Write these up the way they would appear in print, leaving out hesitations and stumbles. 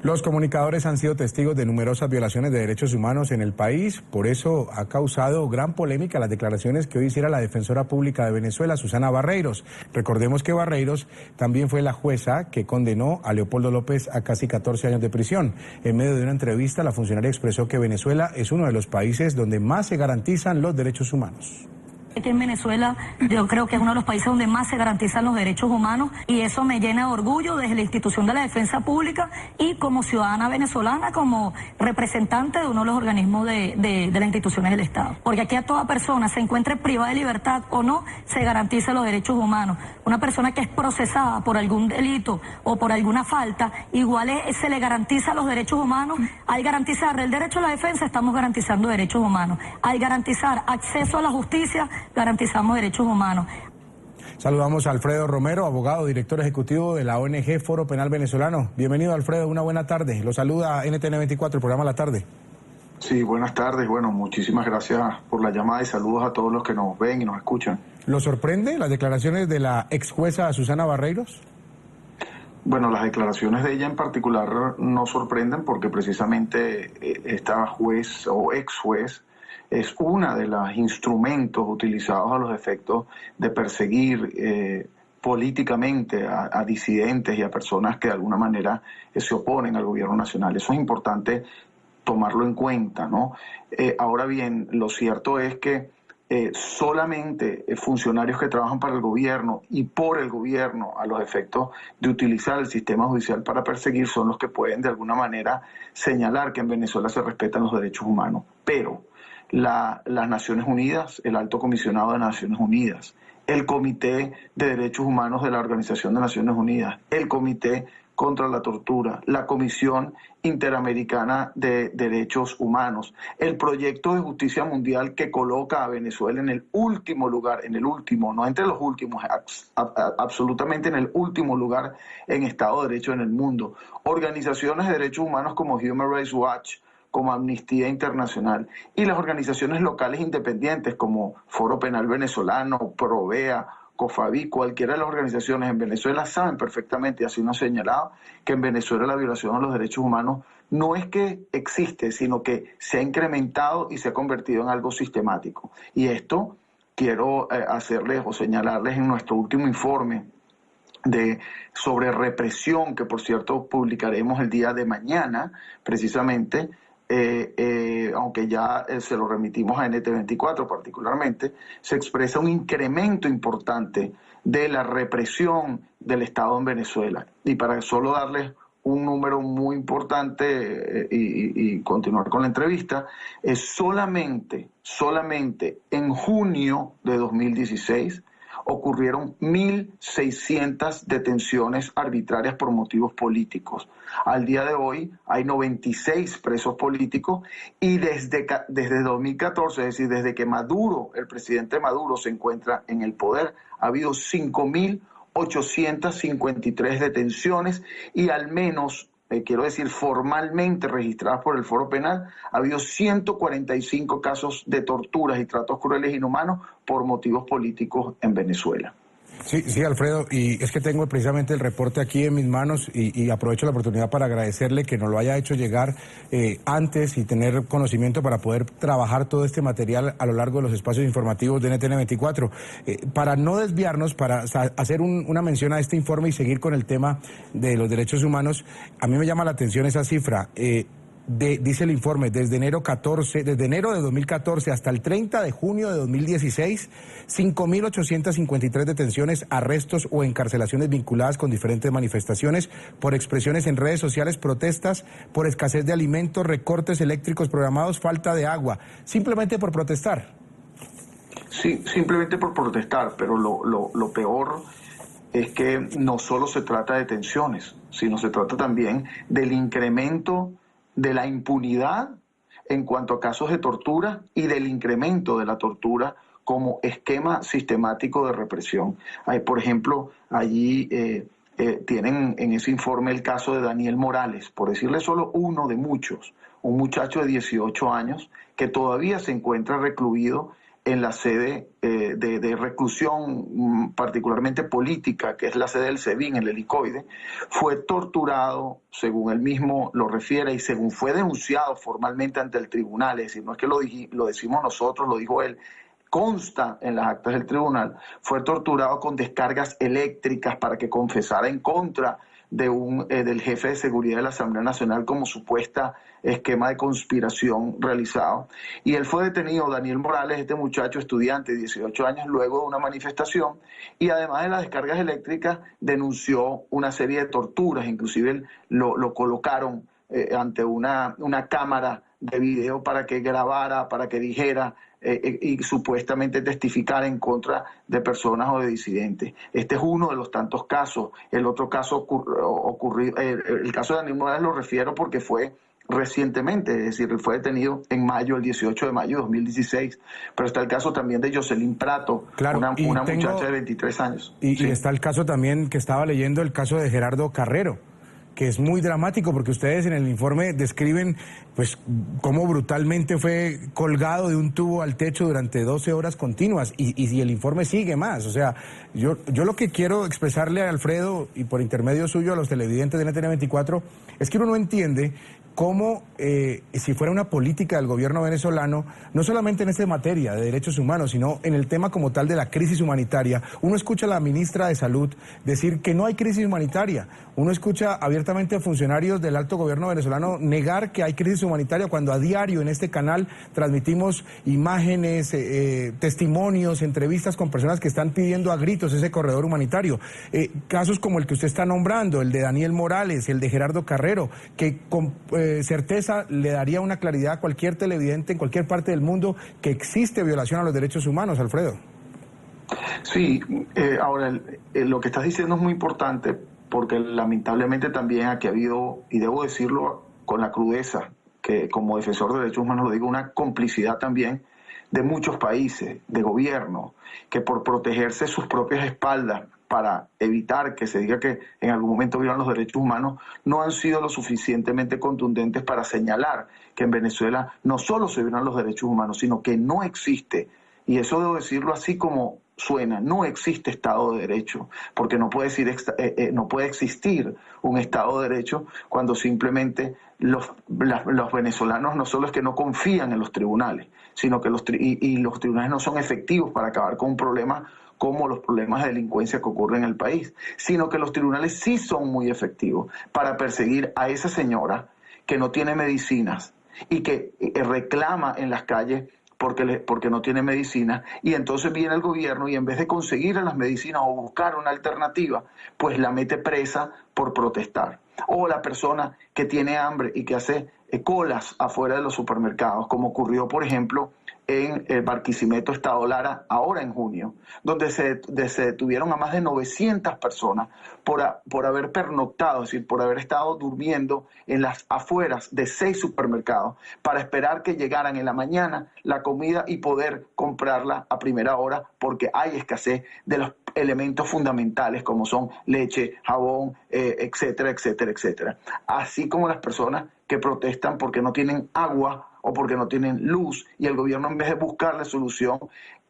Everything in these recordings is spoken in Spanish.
Los comunicadores han sido testigos de numerosas violaciones de derechos humanos en el país, por eso ha causado gran polémica las declaraciones que hoy hiciera la defensora pública de Venezuela, Susana Barreiros. Recordemos que Barreiros también fue la jueza que condenó a Leopoldo López a casi 14 años de prisión. En medio de una entrevista, la funcionaria expresó que Venezuela es uno de los países donde más se garantizan los derechos humanos. Aquí en Venezuela yo creo que es uno de los países donde más se garantizan los derechos humanos y eso me llena de orgullo desde la institución de la defensa pública y como ciudadana venezolana, como representante de uno de los organismos de las instituciones del Estado. Porque aquí a toda persona, se encuentre privada de libertad o no, se garantizan los derechos humanos. Una persona que es procesada por algún delito o por alguna falta, igual se le garantiza los derechos humanos. Al garantizar el derecho a la defensa, estamos garantizando derechos humanos. Al garantizar acceso a la justicia, garantizamos derechos humanos. Saludamos a Alfredo Romero, abogado, director ejecutivo de la ONG Foro Penal Venezolano. Bienvenido, Alfredo, una buena tarde. Lo saluda NTN 24, el programa La Tarde. Sí, buenas tardes. Bueno, muchísimas gracias por la llamada y saludos a todos los que nos ven y nos escuchan. ¿Lo sorprende las declaraciones de la ex jueza Susana Barreiros? Bueno, las declaraciones de ella en particular no sorprenden porque precisamente esta juez o ex juez es una de los instrumentos utilizados a los efectos de perseguir políticamente a disidentes y a personas que de alguna manera se oponen al gobierno nacional. Eso es importante tomarlo en cuenta, ¿no? Ahora bien, lo cierto es que solamente funcionarios que trabajan para el gobierno y por el gobierno a los efectos de utilizar el sistema judicial para perseguir son los que pueden de alguna manera señalar que en Venezuela se respetan los derechos humanos. Pero las Naciones Unidas, el Alto Comisionado de Naciones Unidas, el Comité de Derechos Humanos de la Organización de Naciones Unidas, el Comité contra la Tortura, la Comisión Interamericana de Derechos Humanos, el Proyecto de Justicia Mundial que coloca a Venezuela en el último lugar, no entre los últimos, absolutamente en el último lugar en Estado de Derecho en el mundo, organizaciones de derechos humanos como Human Rights Watch, como Amnistía Internacional, y las organizaciones locales independientes como Foro Penal Venezolano, Provea, COFAVI, cualquiera de las organizaciones en Venezuela saben perfectamente, y así nos ha señalado, que en Venezuela la violación a los derechos humanos no es que existe, sino que se ha incrementado y se ha convertido en algo sistemático. Y esto quiero hacerles o señalarles en nuestro último informe sobre represión, que por cierto publicaremos el día de mañana, precisamente, aunque ya se lo remitimos a NT24 particularmente, se expresa un incremento importante de la represión del Estado en Venezuela. Y para solo darles un número muy importante y continuar con la entrevista, solamente en junio de 2016 ocurrieron 1.600 detenciones arbitrarias por motivos políticos. Al día de hoy hay 96 presos políticos y desde 2014, es decir, desde que el presidente Maduro se encuentra en el poder, ha habido 5.853 detenciones y al menos, quiero decir, formalmente registradas por el Foro Penal, ha habido 145 casos de torturas y tratos crueles e inhumanos por motivos políticos en Venezuela. Sí, Alfredo, y es que tengo precisamente el reporte aquí en mis manos y aprovecho la oportunidad para agradecerle que nos lo haya hecho llegar antes y tener conocimiento para poder trabajar todo este material a lo largo de los espacios informativos de NTN 24. Para no desviarnos, para hacer una mención a este informe y seguir con el tema de los derechos humanos, a mí me llama la atención esa cifra. Dice el informe, desde enero de 2014 hasta el 30 de junio de 2016, 5.853 detenciones, arrestos o encarcelaciones vinculadas con diferentes manifestaciones por expresiones en redes sociales, protestas por escasez de alimentos, recortes eléctricos programados, falta de agua, simplemente por protestar. Sí, simplemente por protestar, pero lo peor es que no solo se trata de detenciones, sino se trata también del incremento de la impunidad en cuanto a casos de tortura y del incremento de la tortura como esquema sistemático de represión. Por ejemplo, allí tienen en ese informe el caso de Daniel Morales, por decirle solo uno de muchos, un muchacho de 18 años que todavía se encuentra recluido en la sede de reclusión particularmente política, que es la sede del SEBIN, el helicoide, fue torturado, según él mismo lo refiere, y según fue denunciado formalmente ante el tribunal, es decir, no es que lo decimos nosotros, lo dijo él, consta en las actas del tribunal, fue torturado con descargas eléctricas para que confesara en contra del jefe de seguridad de la Asamblea Nacional como supuesta esquema de conspiración realizado. Y él fue detenido, Daniel Morales, este muchacho estudiante de 18 años, luego de una manifestación, y además de las descargas eléctricas denunció una serie de torturas, inclusive lo colocaron ante una cámara de video para que grabara, para que dijera y supuestamente testificar en contra de personas o de disidentes. Este es uno de los tantos casos. El otro caso ocurrió, el caso de Daniel Morales lo refiero porque fue recientemente, es decir, él fue detenido en mayo, el 18 de mayo de 2016, pero está el caso también de Jocelyn Prato, claro, una muchacha de 23 años. Y sí. está el caso también que estaba leyendo, el caso de Gerardo Carrero, que es muy dramático porque ustedes en el informe describen pues cómo brutalmente fue colgado de un tubo al techo durante 12 horas continuas y el informe sigue más. O sea, yo lo que quiero expresarle a Alfredo y por intermedio suyo a los televidentes de NTN 24 es que uno no entiende cómo si fuera una política del gobierno venezolano, no solamente en esta materia de derechos humanos, sino en el tema como tal de la crisis humanitaria. Uno escucha a la ministra de Salud decir que no hay crisis humanitaria. Uno escucha abiertamente a funcionarios del alto gobierno venezolano negar que hay crisis humanitaria cuando a diario en este canal transmitimos imágenes, testimonios, entrevistas con personas que están pidiendo a gritos ese corredor humanitario. Casos como el que usted está nombrando, el de Daniel Morales, el de Gerardo Carrero, que con certeza le daría una claridad a cualquier televidente en cualquier parte del mundo que existe violación a los derechos humanos, Alfredo. Sí, ahora lo que estás diciendo es muy importante porque lamentablemente también aquí ha habido, y debo decirlo con la crudeza, que como defensor de derechos humanos lo digo, una complicidad también de muchos países, de gobiernos, que por protegerse sus propias espaldas para evitar que se diga que en algún momento violan los derechos humanos, no han sido lo suficientemente contundentes para señalar que en Venezuela no solo se violan los derechos humanos, sino que no existe, y eso debo decirlo así como suena, no existe Estado de Derecho, porque no puede existir un Estado de Derecho cuando simplemente los venezolanos no solo es que no confían en los tribunales, sino que los tribunales no son efectivos para acabar con un problema como los problemas de delincuencia que ocurren en el país, sino que los tribunales sí son muy efectivos para perseguir a esa señora que no tiene medicinas y que reclama en las calles porque no tiene medicina, y entonces viene el gobierno y en vez de conseguir las medicinas o buscar una alternativa, pues la mete presa por protestar. O la persona que tiene hambre y que hace colas afuera de los supermercados, como ocurrió, por ejemplo, en el Barquisimeto, Estado Lara, ahora en junio, donde se detuvieron a más de 900 personas por haber pernoctado, es decir, por haber estado durmiendo en las afueras de 6 supermercados para esperar que llegaran en la mañana la comida y poder comprarla a primera hora porque hay escasez de los elementos fundamentales como son leche, jabón, etcétera, etcétera, etcétera. Así como las personas que protestan porque no tienen agua o porque no tienen luz, y el gobierno, en vez de buscarle solución,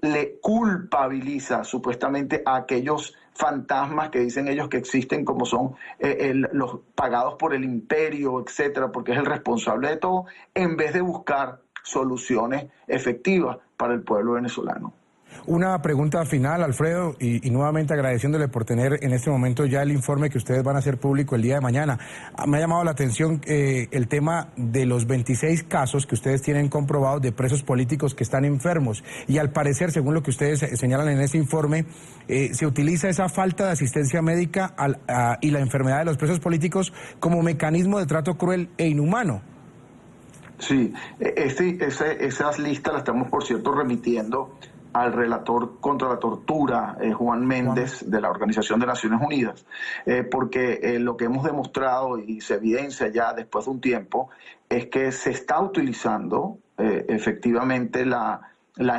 le culpabiliza supuestamente a aquellos fantasmas que dicen ellos que existen, como son los pagados por el imperio, etcétera, porque es el responsable de todo, en vez de buscar soluciones efectivas para el pueblo venezolano. Una pregunta final, Alfredo, y nuevamente agradeciéndole por tener en este momento ya el informe que ustedes van a hacer público el día de mañana. Me ha llamado la atención el tema de los 26 casos que ustedes tienen comprobados de presos políticos que están enfermos, y al parecer, según lo que ustedes señalan en ese informe, se utiliza esa falta de asistencia médica y la enfermedad de los presos políticos como mecanismo de trato cruel e inhumano. Sí, esas listas las estamos, por cierto, remitiendo al relator contra la tortura, Juan Méndez, de la Organización de Naciones Unidas, porque lo que hemos demostrado y se evidencia ya después de un tiempo es que se está utilizando efectivamente la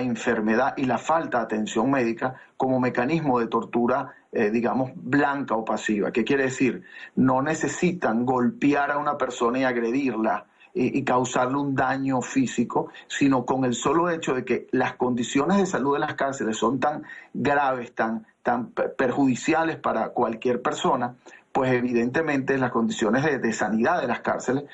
enfermedad y la falta de atención médica como mecanismo de tortura, digamos, blanca o pasiva. ¿Qué quiere decir? No necesitan golpear a una persona y agredirla y causarle un daño físico, sino con el solo hecho de que las condiciones de salud de las cárceles son tan graves, tan perjudiciales para cualquier persona, pues evidentemente las condiciones de sanidad de las cárceles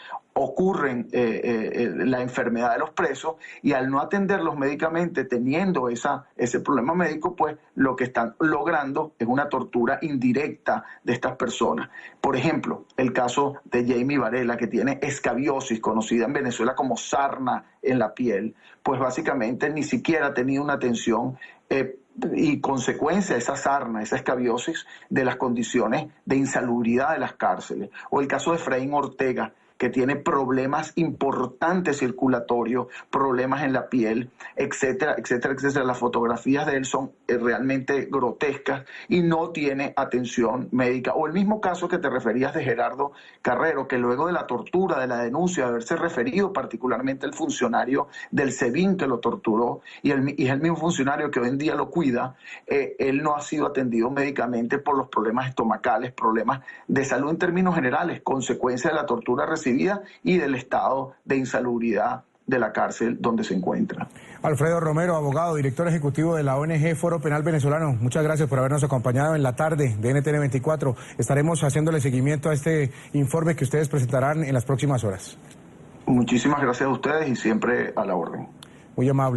ocurren la enfermedad de los presos, y al no atenderlos médicamente, teniendo ese problema médico, pues lo que están logrando es una tortura indirecta de estas personas. Por ejemplo, el caso de Jamie Varela, que tiene escabiosis, conocida en Venezuela como sarna en la piel, pues básicamente ni siquiera ha tenido una atención y consecuencia de esa sarna, esa escabiosis, de las condiciones de insalubridad de las cárceles. O el caso de Efraín Ortega, que tiene problemas importantes circulatorios, problemas en la piel, etcétera, etcétera, etcétera. Las fotografías de él son realmente grotescas y no tiene atención médica. O el mismo caso que te referías de Gerardo Carrero, que luego de la tortura, de la denuncia, de haberse referido particularmente al funcionario del SEBIN que lo torturó, y es el mismo funcionario que hoy en día lo cuida, él no ha sido atendido médicamente por los problemas estomacales, problemas de salud en términos generales, consecuencia de la tortura recibida y del estado de insalubridad de la cárcel donde se encuentra. Alfredo Romero, abogado, director ejecutivo de la ONG Foro Penal Venezolano, muchas gracias por habernos acompañado en la tarde de NTN 24. Estaremos haciéndole seguimiento a este informe que ustedes presentarán en las próximas horas. Muchísimas gracias a ustedes y siempre a la orden. Muy amable.